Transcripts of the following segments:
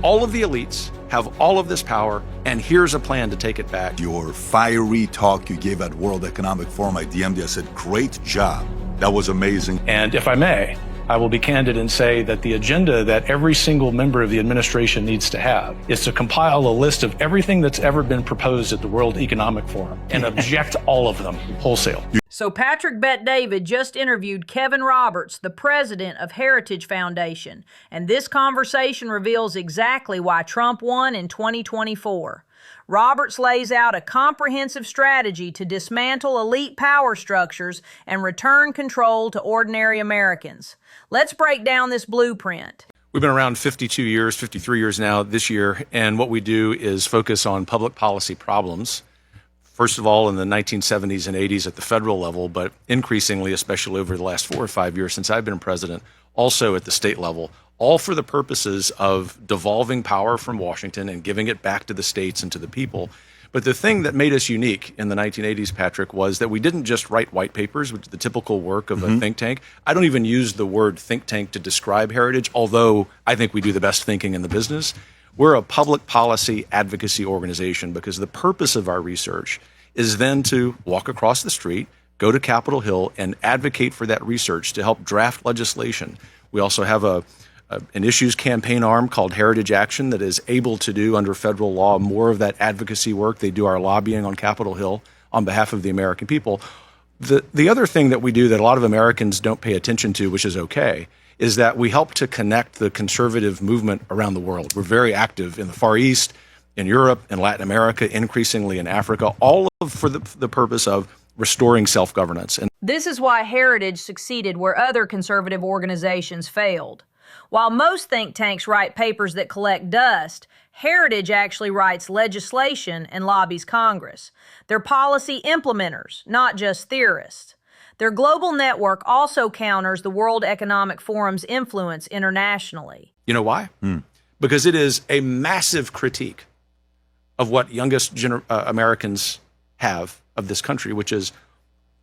all of the elites have all of this power, and here's a plan to take it back. Your fiery talk you gave at World Economic Forum, I DM'd you, I said, great job. That was amazing. And if I may, I will be candid and say that the agenda that every single member of the administration needs to have is to compile a list of everything that's ever been proposed at the World Economic Forum and object all of them wholesale. So Patrick Bet-David just interviewed Kevin Roberts, the president of Heritage Foundation, and this conversation reveals exactly why Trump won in 2024. Roberts lays out a comprehensive strategy to dismantle elite power structures and return control to ordinary Americans. Let's break down this blueprint. We've been around 52 years, 53 years now this year, and what we do is focus on public policy problems. First of all, in the 1970s and 80s at the federal level, but increasingly, especially over the last 4 or 5 years since I've been president, also at the state level, all for the purposes of devolving power from Washington and giving it back to the states and to the people. But the thing that made us unique in the 1980s, Patrick, was that we didn't just write white papers, which is the typical work of a think tank. I don't even use the word think tank to describe Heritage, although I think we do the best thinking in the business. We're a public policy advocacy organization because the purpose of our research is then to walk across the street, go to Capitol Hill, and advocate for that research to help draft legislation. We also have an issues campaign arm called Heritage Action that is able to do, under federal law, more of that advocacy work. They do our lobbying on Capitol Hill on behalf of the American people. The other thing that we do that a lot of Americans don't pay attention to, which is okay, is that we help to connect the conservative movement around the world. We're very active in the Far East, in Europe, in Latin America, increasingly in Africa, all for the purpose of restoring self-governance. And this is why Heritage succeeded where other conservative organizations failed. While most think tanks write papers that collect dust, Heritage actually writes legislation and lobbies Congress. They're policy implementers, not just theorists. Their global network also counters the World Economic Forum's influence internationally. You know why? Because it is a massive critique of what youngest Americans have of this country, which is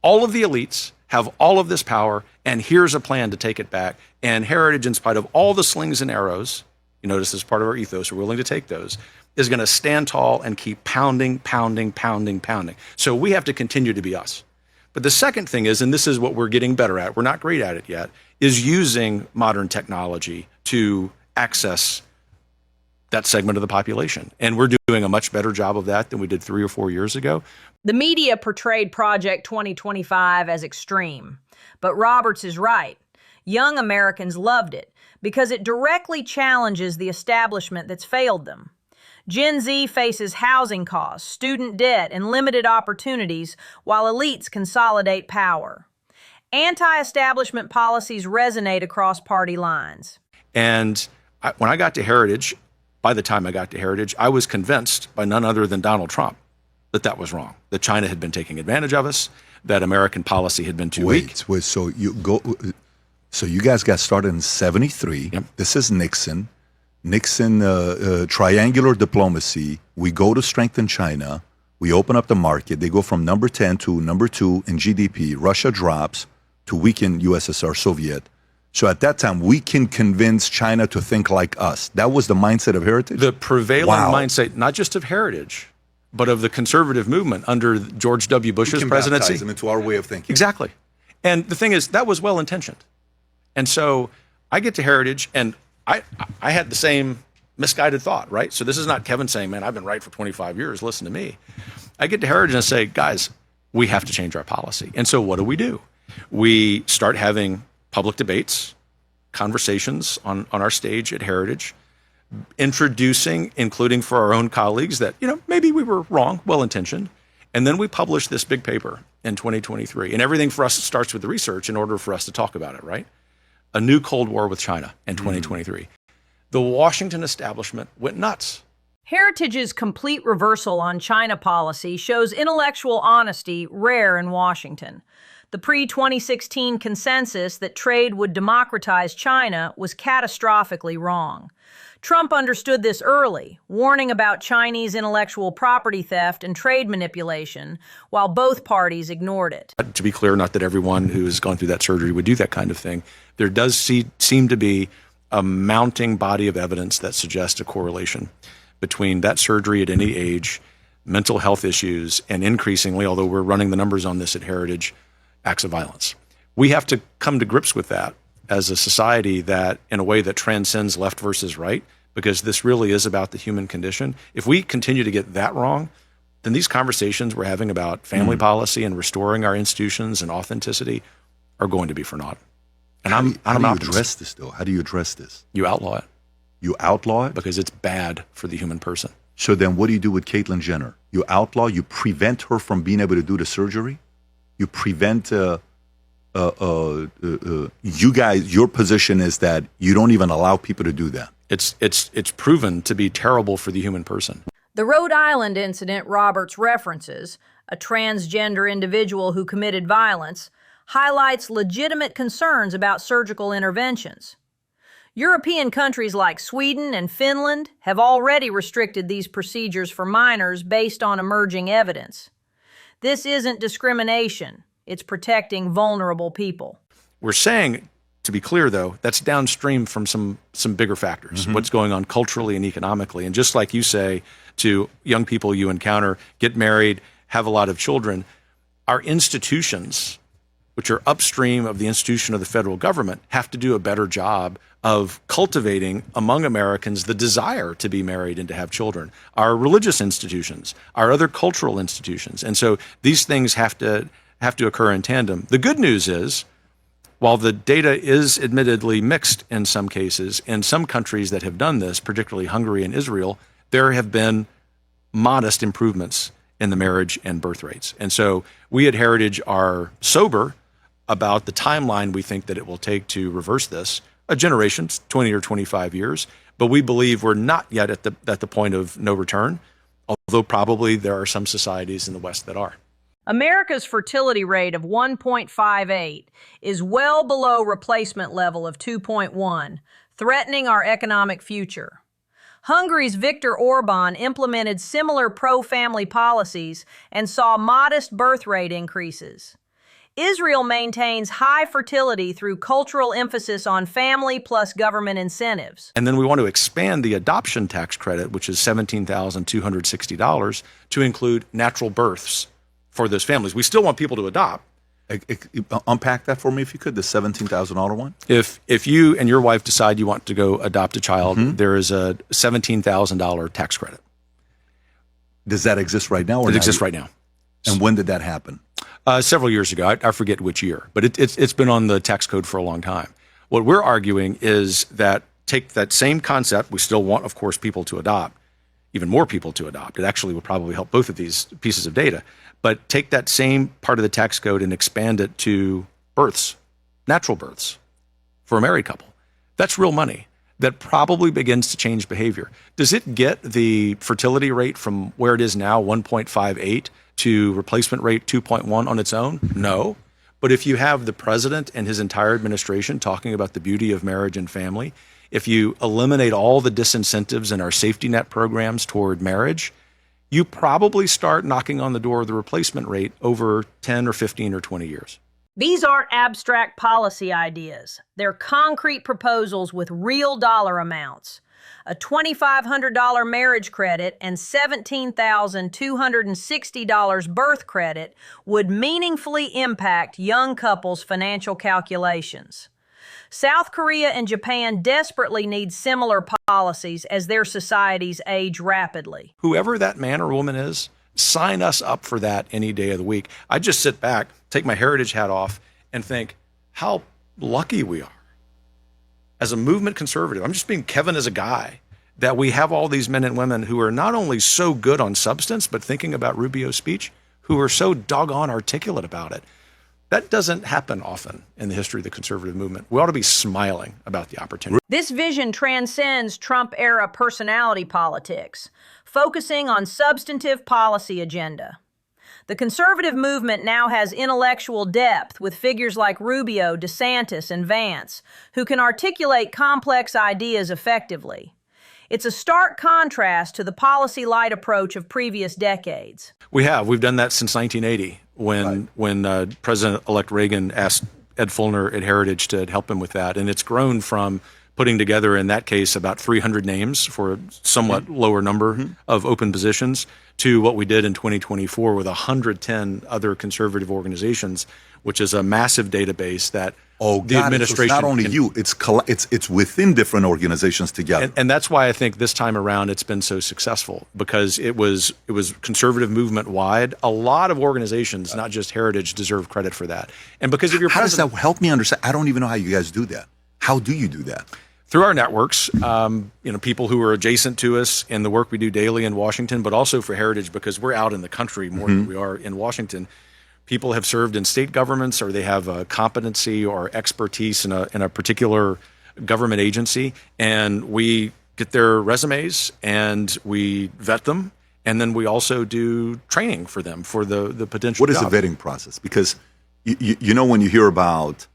all of the elites have all of this power, and here's a plan to take it back. And Heritage, in spite of all the slings and arrows, you notice as part of our ethos, we're willing to take those, is going to stand tall and keep pounding, pounding, pounding, pounding. So we have to continue to be us. But the second thing is, and this is what we're getting better at, we're not great at it yet, is using modern technology to access that segment of the population. And we're doing a much better job of that than we did 3 or 4 years ago. The media portrayed Project 2025 as extreme, but Roberts is right. Young Americans loved it because it directly challenges the establishment that's failed them. Gen Z faces housing costs, student debt, and limited opportunities while elites consolidate power. Anti-establishment policies resonate across party lines. And when I got to Heritage, by the time I got to Heritage, I was convinced by none other than Donald Trump that that was wrong, that China had been taking advantage of us, that American policy had been too weak. Wait, so you guys got started in 73. Yep. This is Nixon, triangular diplomacy. We go to strengthen China. We open up the market. They go from number 10 to number 2 in GDP. Russia drops to weaken USSR, Soviet. So at that time, we can convince China to think like us. That was the mindset of Heritage? The prevailing mindset, not just of Heritage, but of the conservative movement under George W. Bush's presidency. We can baptize them into our way of thinking. Exactly. And the thing is, that was well-intentioned. And so I get to Heritage, and I had the same misguided thought, right? So this is not Kevin saying, man, I've been right for 25 years, listen to me. I get to Heritage and I say, guys, we have to change our policy. And so what do? We start having public debates, conversations on our stage at Heritage, introducing, including for our own colleagues, that, maybe we were wrong, well-intentioned. And then we published this big paper in 2023. And everything for us starts with the research in order for us to talk about it, right? A new Cold War with China in 2023. The Washington establishment went nuts. Heritage's complete reversal on China policy shows intellectual honesty rare in Washington. The pre-2016 consensus that trade would democratize China was catastrophically wrong. Trump understood this early, warning about Chinese intellectual property theft and trade manipulation, while both parties ignored it. To be clear, not that everyone who has gone through that surgery would do that kind of thing. There does seem to be a mounting body of evidence that suggests a correlation between that surgery at any age, mental health issues, and increasingly, although we're running the numbers on this at Heritage, acts of violence. We have to come to grips with that as a society that, in a way that transcends left versus right, because this really is about the human condition. If we continue to get that wrong, then these conversations we're having about family policy and restoring our institutions and authenticity are going to be for naught. And How I'm do you optimist. address this, though? How do you address this? You outlaw it You outlaw it? because it's bad for the human person. So then what do you do with Caitlyn Jenner? You outlaw, you prevent her from being able to do the surgery? You prevent, you guys, your position is that you don't even allow people to do that. It's proven to be terrible for the human person. The Rhode Island incident Roberts references, a transgender individual who committed violence, highlights legitimate concerns about surgical interventions. European countries like Sweden and Finland have already restricted these procedures for minors based on emerging evidence. This isn't discrimination. It's protecting vulnerable people. We're saying, to be clear though, that's downstream from some bigger factors, what's going on culturally and economically. And just like you say to young people you encounter, get married, have a lot of children, our institutions, which are upstream of the institution of the federal government, have to do a better job of cultivating among Americans the desire to be married and to have children. Our religious institutions, our other cultural institutions. And so these things have to occur in tandem. The good news is, while the data is admittedly mixed in some cases, in some countries that have done this, particularly Hungary and Israel, there have been modest improvements in the marriage and birth rates. And so we at Heritage are sober about the timeline we think that it will take to reverse this, a generation, 20 or 25 years, but we believe we're not yet at the point of no return, although probably there are some societies in the West that are. America's fertility rate of 1.58 is well below replacement level of 2.1, threatening our economic future. Hungary's Viktor Orban implemented similar pro-family policies and saw modest birth rate increases. Israel maintains high fertility through cultural emphasis on family plus government incentives. And then we want to expand the adoption tax credit, which is $17,260, to include natural births for those families. We still want people to adopt. Unpack that for me if you could, the $17,000 one. If you and your wife decide you want to go adopt a child, there is a $17,000 tax credit. Does that exist right now? Or It not? exists right now. And when did that happen? Several years ago. I forget which year, but it's been on the tax code for a long time. What we're arguing is that take that same concept. We still want, of course, people to adopt, even more people to adopt. It actually would probably help both of these pieces of data. But take that same part of the tax code and expand it to births, natural births for a married couple. That's real money that probably begins to change behavior. Does it get the fertility rate from where it is now, 1.58, to replacement rate 2.1 on its own? No. But if you have the president and his entire administration talking about the beauty of marriage and family, if you eliminate all the disincentives in our safety net programs toward marriage, you probably start knocking on the door of the replacement rate over 10 or 15 or 20 years. These aren't abstract policy ideas. They're concrete proposals with real dollar amounts. A $2,500 marriage credit and $17,260 birth credit would meaningfully impact young couples' financial calculations. South Korea and Japan desperately need similar policies as their societies age rapidly. Whoever that man or woman is, sign us up for that any day of the week. I just sit back, take my Heritage hat off, and think how lucky we are. As a movement conservative, I'm just being Kevin as a guy, that we have all these men and women who are not only so good on substance, but thinking about Rubio's speech, who are so doggone articulate about it. That doesn't happen often in the history of the conservative movement. We ought to be smiling about the opportunity. This vision transcends Trump-era personality politics, focusing on substantive policy agenda. The conservative movement now has intellectual depth with figures like Rubio, DeSantis, and Vance, who can articulate complex ideas effectively. It's a stark contrast to the policy-light approach of previous decades. We've done that since 1980 when President-elect Reagan asked Ed Fulner at Heritage to help him with that. And it's grown from putting together, in that case, about 300 names for a somewhat lower number of open positions, to what we did in 2024 with 110 other conservative organizations, which is a massive database that the administration. So it's not only you; it's within different organizations together. And that's why I think this time around it's been so successful, because it was conservative movement wide. A lot of organizations, not just Heritage, deserve credit for that. And because of your how does that help me understand? I don't even know how you guys do that. How do you do that? Through our networks, people who are adjacent to us in the work we do daily in Washington, but also for Heritage, because we're out in the country more than we are in Washington. People have served in state governments, or they have a competency or expertise in a particular government agency, and we get their resumes and we vet them, and then we also do training for them for the potential. What is the vetting process? Because you know, when you hear about,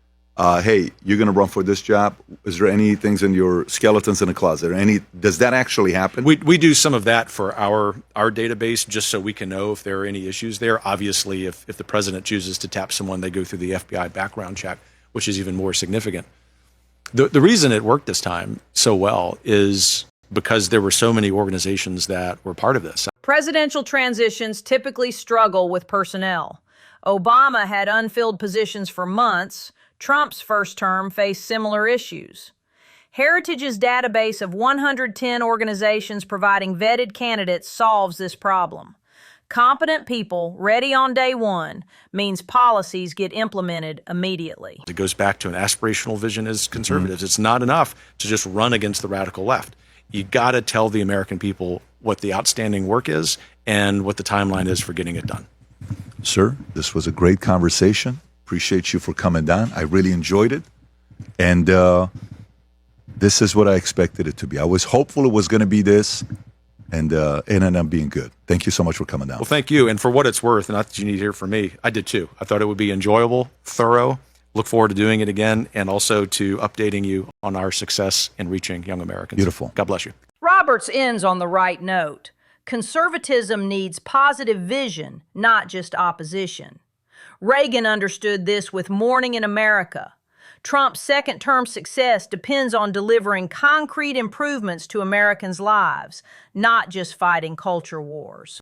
hey, you're going to run for this job, is there any things in your skeletons in the closet? Does that actually happen? We do some of that for our database, just so we can know if there are any issues there. Obviously, if the president chooses to tap someone, they go through the FBI background check, which is even more significant. The reason it worked this time so well is because there were so many organizations that were part of this. Presidential transitions typically struggle with personnel. Obama had unfilled positions for months. Trump's first term faced similar issues. Heritage's database of 110 organizations providing vetted candidates solves this problem. Competent people ready on day one means policies get implemented immediately. It goes back to an aspirational vision as conservatives. It's not enough to just run against the radical left. You got to tell the American people what the outstanding work is and what the timeline is for getting it done. Sir, this was a great conversation. Appreciate you for coming down. I really enjoyed it. And this is what I expected it to be. I was hopeful it was going to be this, and it ended up being good. Thank you so much for coming down. Well, thank you. And for what it's worth, not that you need to hear from me, I did too. I thought it would be enjoyable, thorough. Look forward to doing it again, and also to updating you on our success in reaching young Americans. Beautiful. God bless you. Roberts ends on the right note. Conservatism needs positive vision, not just opposition. Reagan understood this with Morning in America. Trump's second-term success depends on delivering concrete improvements to Americans' lives, not just fighting culture wars.